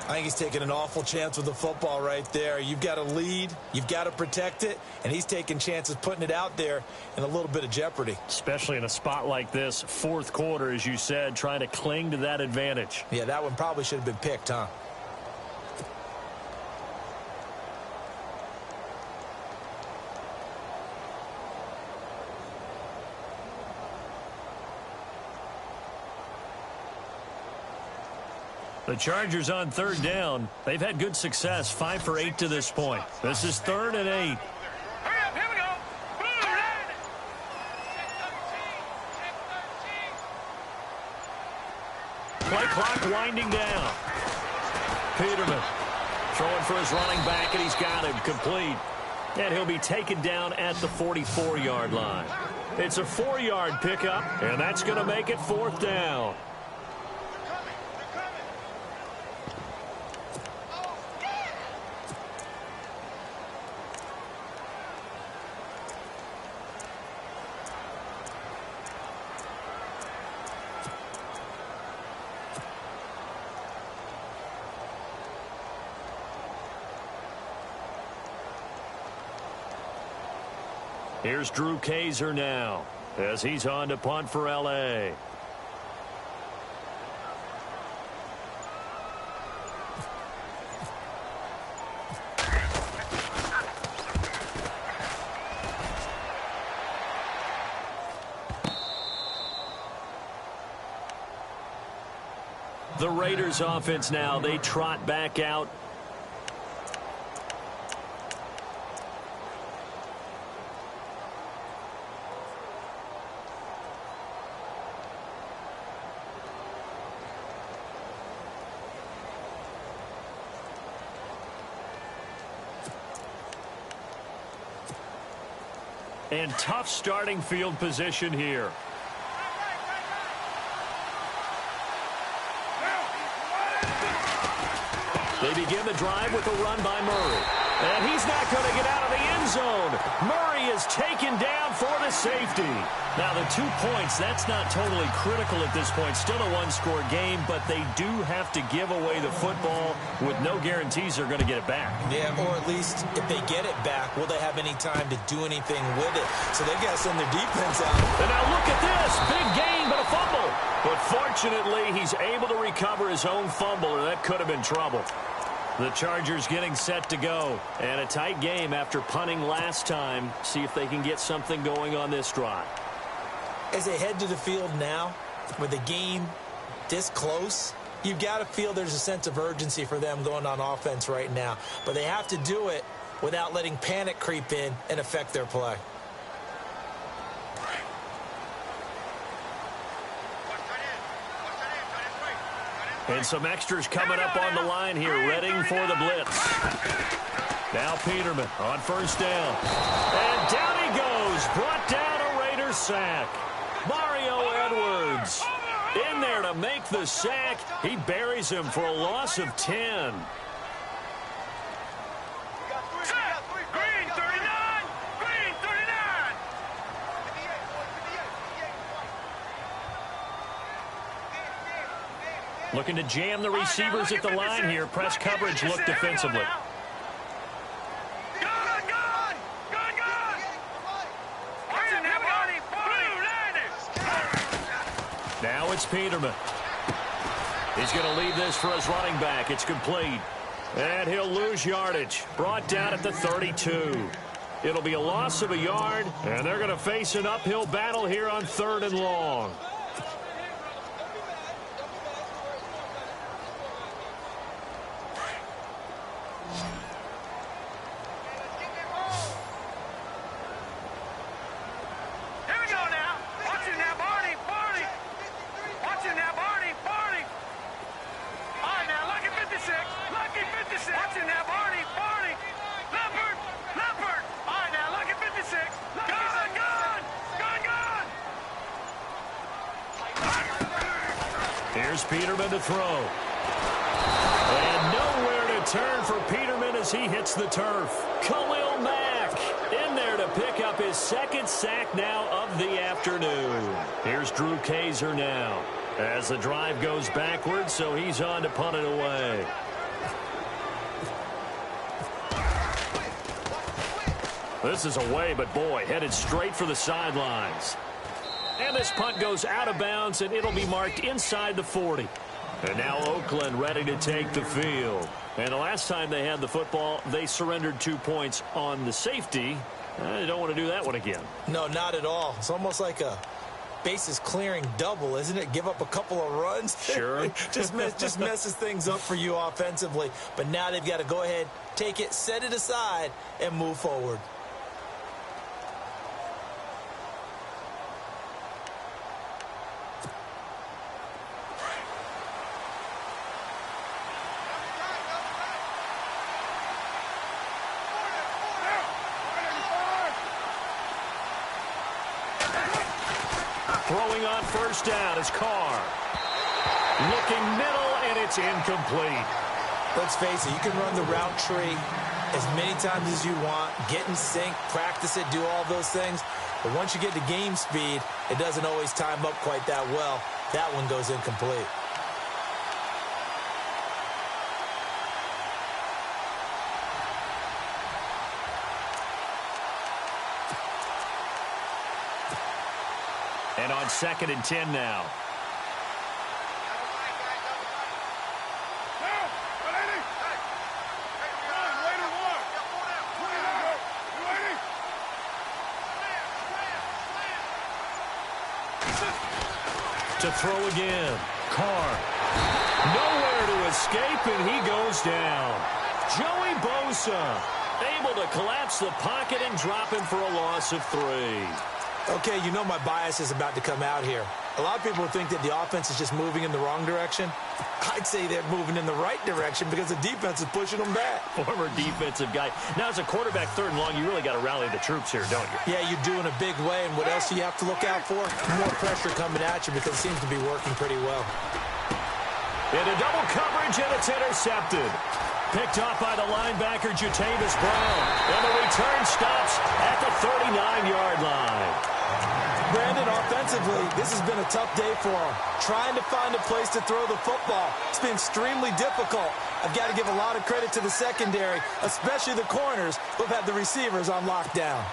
I think he's taking an awful chance with the football right there. You've got to lead, you've got to protect it, and he's taking chances putting it out there in a little bit of jeopardy. Especially in a spot like this, fourth quarter, as you said, trying to cling to that advantage. Yeah, that one probably should have been picked, huh? The Chargers on third down. They've had good success, 5 for 8 to this point. This is 3rd and 8. Hurry up, here we go. Blue line. Play clock winding down. Peterman throwing for his running back, and he's got him complete. And he'll be taken down at the 44-yard line. It's a 4-yard pickup, and that's going to make it 4th down. Here's Drew Kaiser now as he's on to punt for L.A. The Raiders offense now, they trot back out. And tough starting field position here. They begin the drive with a run by Murray. And he's not going to get out of the end zone. Murray is taken down for the safety. Now, the 2 points, that's not totally critical at this point. Still a one-score game, but they do have to give away the football with no guarantees they're going to get it back. Yeah, or at least if they get it back, will they have any time to do anything with it? So they've got to send their defense out. And now look at this. Big gain, but a fumble. But fortunately, he's able to recover his own fumble, or that could have been trouble. The Chargers getting set to go. And a tight game after punting last time. See if they can get something going on this drive. As they head to the field now, with the game this close, you've got to feel there's a sense of urgency for them going on offense right now. But they have to do it without letting panic creep in and affect their play. And some extras coming up on the line here, readying for the blitz. Now Peterman on first down. And down he goes. Brought down a Raiders sack. Mario Edwards in there to make the sack. He buries him for a loss of 10. Green 39. Green 39. Looking to jam the receivers at the line here. Press coverage look defensively. Now it's Peterman. He's going to leave this for his running back. It's complete. And he'll lose yardage. Brought down at the 32. It'll be a loss of a yard, and they're going to face an uphill battle here on 3rd and long. Here's Peterman to throw. And nowhere to turn for Peterman as he hits the turf. Khalil Mack in there to pick up his second sack now of the afternoon. Here's Drew Kaiser now as the drive goes backwards, so he's on to punt it away. This is away, but boy, headed straight for the sidelines. And this punt goes out of bounds, and it'll be marked inside the 40. And now Oakland ready to take the field. And the last time they had the football, they surrendered 2 points on the safety. They don't want to do that one again. No, not at all. It's almost like a bases clearing double, isn't it? Give up a couple of runs. Sure. just messes things up for you offensively. But now they've got to go ahead, take it, set it aside, and move forward. Throwing on first down is Carr. Looking middle, and it's incomplete. Let's face it, you can run the route tree as many times as you want, get in sync, practice it, do all those things. But once you get to game speed, it doesn't always time up quite that well. That one goes incomplete. And on 2nd and 10 now. To throw again. Carr. Nowhere to escape, and he goes down. Joey Bosa able to collapse the pocket and drop him for a loss of 3. Okay, you know my bias is about to come out here. A lot of people think that the offense is just moving in the wrong direction. I'd say they're moving in the right direction because the defense is pushing them back. Former defensive guy. Now, as a quarterback 3rd and long, you really got to rally the troops here, don't you? Yeah, you do in a big way. And what else do you have to look out for? More pressure coming at you because it seems to be working pretty well. Into double coverage, and it's intercepted. Picked off by the linebacker, Jatavis Brown. And the return stops at the 39-yard line. Brandon, offensively, this has been a tough day for him. Trying to find a place to throw the football. It's been extremely difficult. I've got to give a lot of credit to the secondary, especially the corners who've had the receivers on lockdown.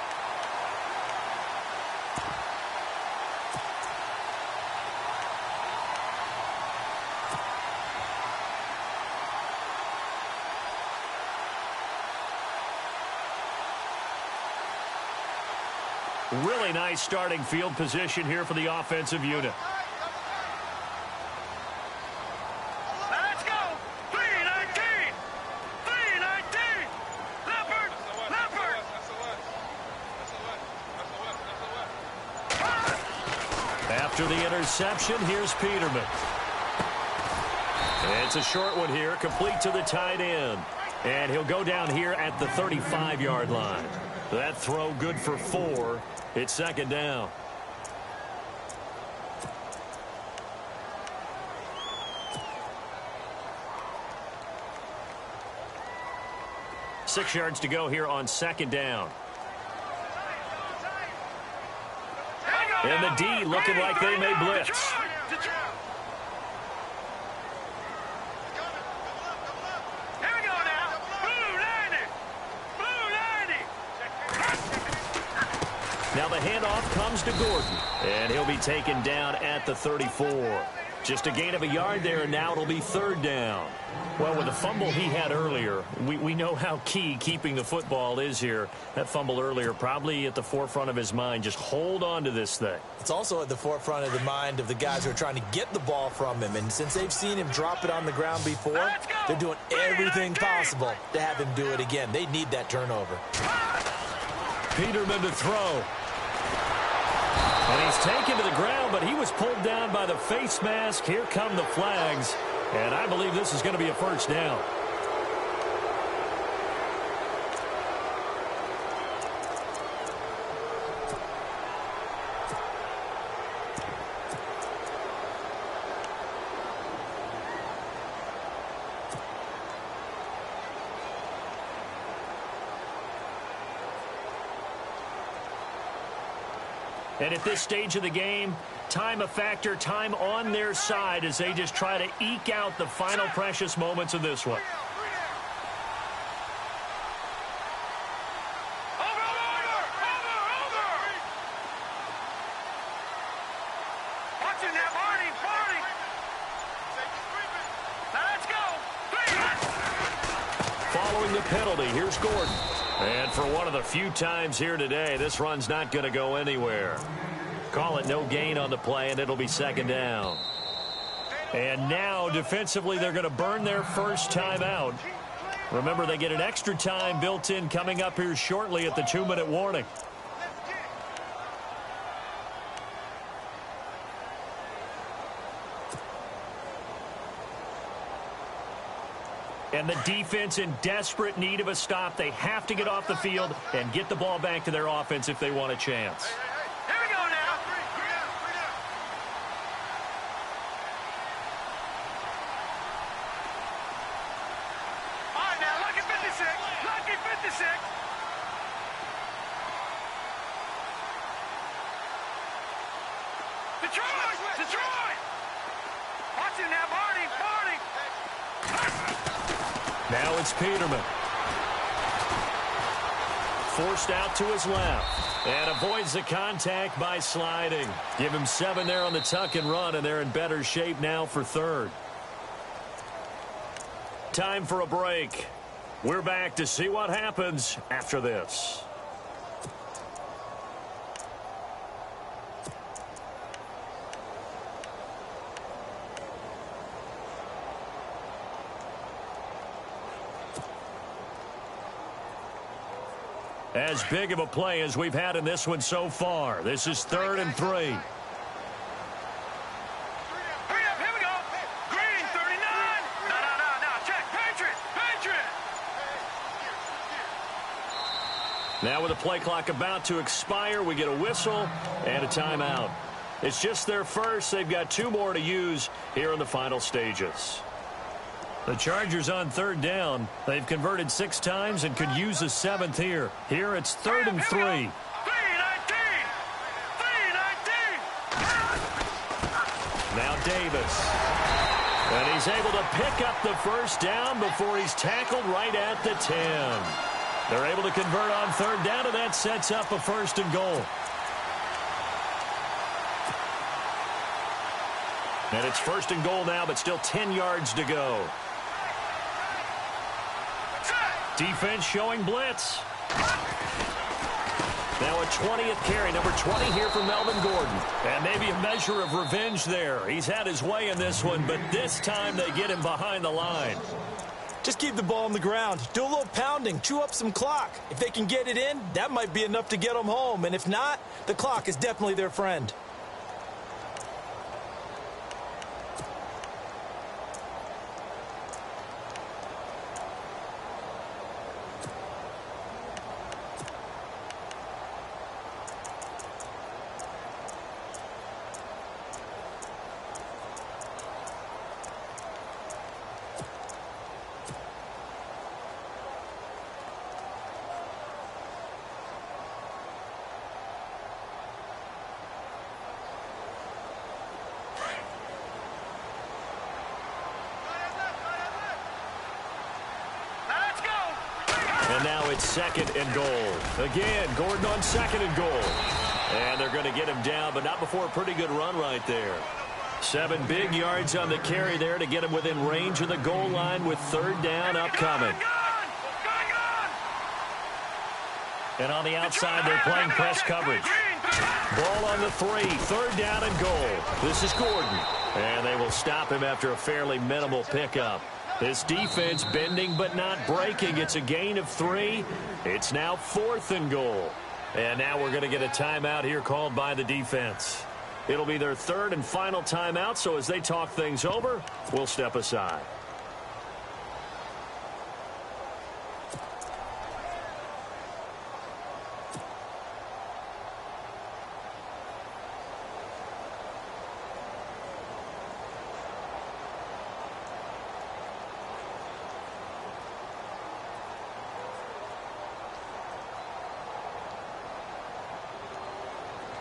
Really nice starting field position here for the offensive unit. Let's go! 319! 319! Leopard! Leopard! After the interception, here's Peterman. It's a short one here, complete to the tight end. And he'll go down here at the 35-yard line. That throw good for 4. It's 2nd down. Six yards to go here on 2nd down. And the D looking like they may blitz. Now the handoff comes to Gordon, and he'll be taken down at the 34. Just a gain of a yard there, and now it'll be 3rd down. Well, with the fumble he had earlier, we know how key keeping the football is here. That fumble earlier probably at the forefront of his mind. Just hold on to this thing. It's also at the forefront of the mind of the guys who are trying to get the ball from him. And since they've seen him drop it on the ground before, they're doing everything possible to have him do it again. They need that turnover. Peterman to throw. And he's taken to the ground, but he was pulled down by the face mask. Here come the flags. And I believe this is going to be a 1st down. And at this stage of the game, time a factor, time on their side as they just try to eke out the final precious moments of this one. Following the penalty, here's Gordon. And for one of the few times here today, this run's not going to go anywhere. Call it no gain on the play, and it'll be second down. And now, defensively, they're going to burn their first time out. Remember, they get an extra time built in coming up here shortly at the 2-minute warning. And the defense in desperate need of a stop. They have to get off the field and get the ball back to their offense if they want a chance. Here we go now. All right, now, lucky 56. Lucky 56. Detroit! Detroit! Watch him now, Barney! Barney! Now it's Peterman. Forced out to his left. And avoids the contact by sliding. Give him 7 there on the tuck and run, and they're in better shape now for third. Time for a break. We're back to see what happens after this. As big of a play as we've had in this one so far. This is 3rd and 3. Hurry up, here we go. Green, 39. No. Check. Patriot. Now with the play clock about to expire, we get a whistle and a timeout. It's just their first. They've got 2 more to use here in the final stages. The Chargers on 3rd down. They've converted 6 times and could use a 7th here. Here it's 3rd and 3. 319. Now Davis. And he's able to pick up the first down before he's tackled right at the 10. They're able to convert on 3rd down, and that sets up a 1st and goal. And it's 1st and goal now, but still 10 yards to go. Defense showing blitz. Now a 20th carry, number 20 here for Melvin Gordon. And maybe a measure of revenge there. He's had his way in this one, but this time they get him behind the line. Just keep the ball on the ground. Do a little pounding. Chew up some clock. If they can get it in, that might be enough to get them home. And if not, the clock is definitely their friend. And now it's 2nd and goal. Again, Gordon on 2nd and goal. And they're going to get him down, but not before a pretty good run right there. 7 big yards on the carry there to get him within range of the goal line with 3rd down upcoming. And on the outside, they're playing press coverage. Ball on the 3, 3rd down and goal. This is Gordon. And they will stop him after a fairly minimal pickup. This defense bending but not breaking. It's a gain of 3. It's now 4th and goal. And now we're going to get a timeout here called by the defense. It'll be their 3rd and final timeout, so as they talk things over, we'll step aside.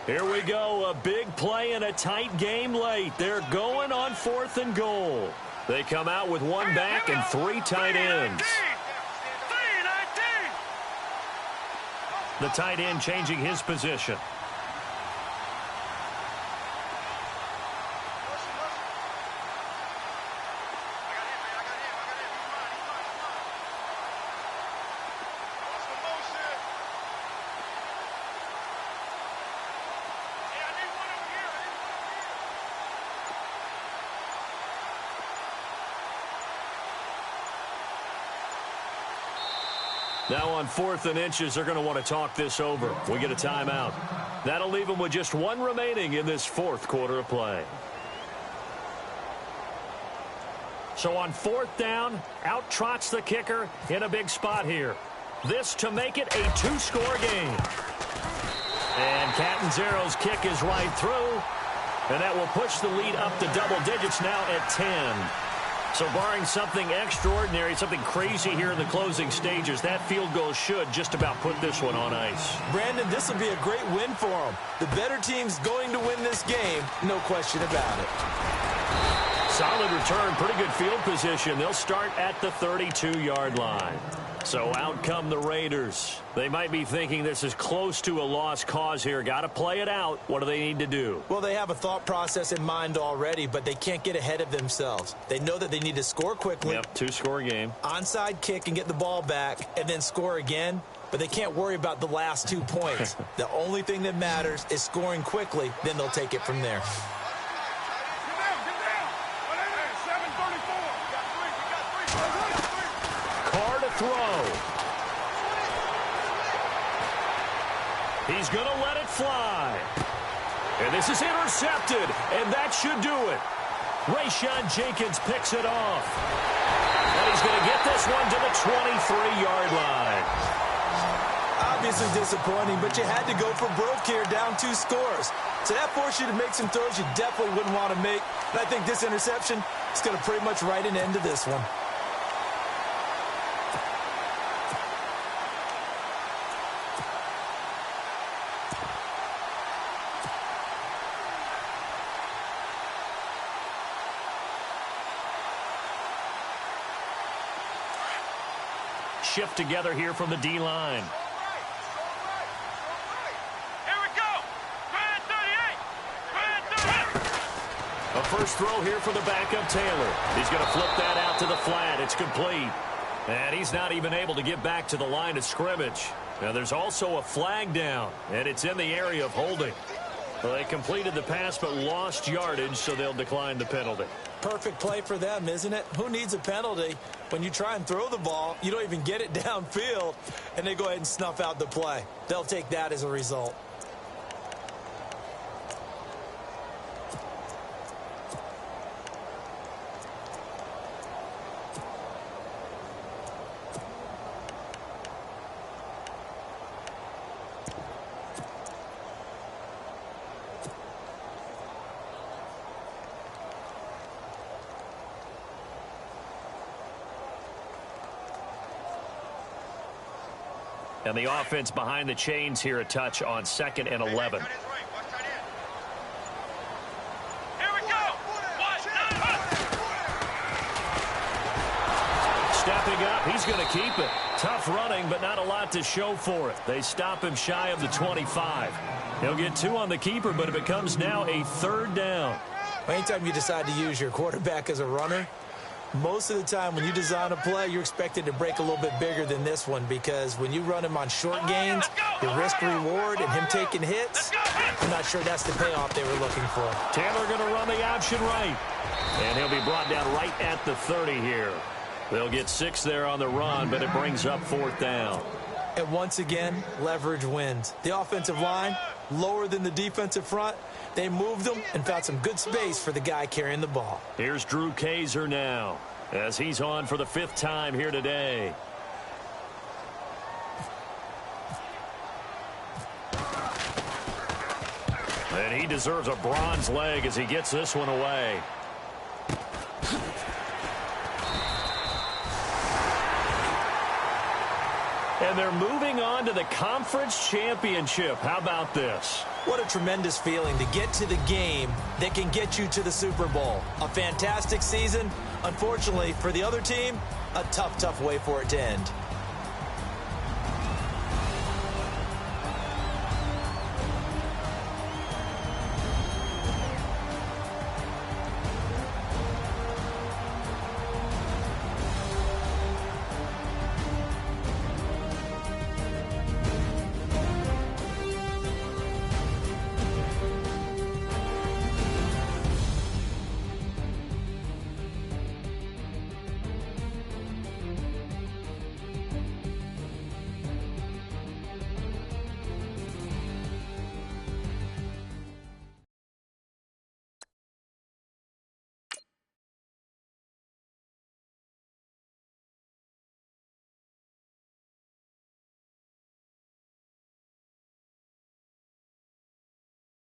Here we go, a big play in a tight game late. They're going on 4th and goal. They come out with one back and 3 tight ends. The tight end changing his position. Now on 4th and inches, they're going to want to talk this over. We get a timeout. That'll leave them with just 1 remaining in this 4th quarter of play. So on 4th down, out trots the kicker in a big spot here. This to make it a 2-score game. And Catanzaro's kick is right through. And that will push the lead up to double digits now at 10. So barring something extraordinary, something crazy here in the closing stages, that field goal should just about put this one on ice. Brandon, this will be a great win for them. The better team's going to win this game, no question about it. Solid return, pretty good field position. They'll start at the 32-yard line. So out come the Raiders. They might be thinking this is close to a lost cause here. Got to play it out. What do they need to do? Well, they have a thought process in mind already, but they can't get ahead of themselves. They know that they need to score quickly. Yep, 2-score game. Onside kick and get the ball back and then score again. But they can't worry about the last 2 points. The only thing that matters is scoring quickly. Then they'll take it from there. Throw. He's going to let it fly. And this is intercepted, and that should do it. Rayshon Jenkins picks it off. And he's going to get this one to the 23-yard line. Obviously disappointing, but you had to go for broke here, down 2 scores. So that forced you to make some throws you definitely wouldn't want to make. And I think this interception is going to pretty much write an end to this one. Shift together here from the D-line. Here we go. Grand 38. Grand 38. A first throw here for the backup Taylor. He's going to flip that out to the flat. It's complete. And he's not even able to get back to the line of scrimmage. Now there's also a flag down, and it's in the area of holding. Well, they completed the pass but lost yardage, so they'll decline the penalty. Perfect play for them, isn't it? Who needs a penalty? When you try and throw the ball, you don't even get it downfield, and they go ahead and snuff out the play. They'll take that as a result. And the offense behind the chains here a touch on 2nd and 11. Here we go. Stepping up, he's going to keep it. Tough running, but not a lot to show for it. They stop him shy of the 25. He'll get 2 on the keeper, but it becomes now a 3rd down. Anytime you decide to use your quarterback as a runner, most of the time when you design a play, you're expected to break a little bit bigger than this one, because when you run him on short gains, the risk-reward and him taking hits, I'm not sure that's the payoff they were looking for. Taylor going to run the option right. And he'll be brought down right at the 30 here. They'll get 6 there on the run, but it brings up 4th down. And once again, leverage wins. The offensive line, lower than the defensive front. They moved them and found some good space for the guy carrying the ball. Here's Drew Kaiser now, as he's on for the 5th time here today. And he deserves a bronze leg as he gets this one away. And they're moving on to the conference championship. How about this? What a tremendous feeling to get to the game that can get you to the Super Bowl. A fantastic season. Unfortunately, for the other team, a tough, tough way for it to end.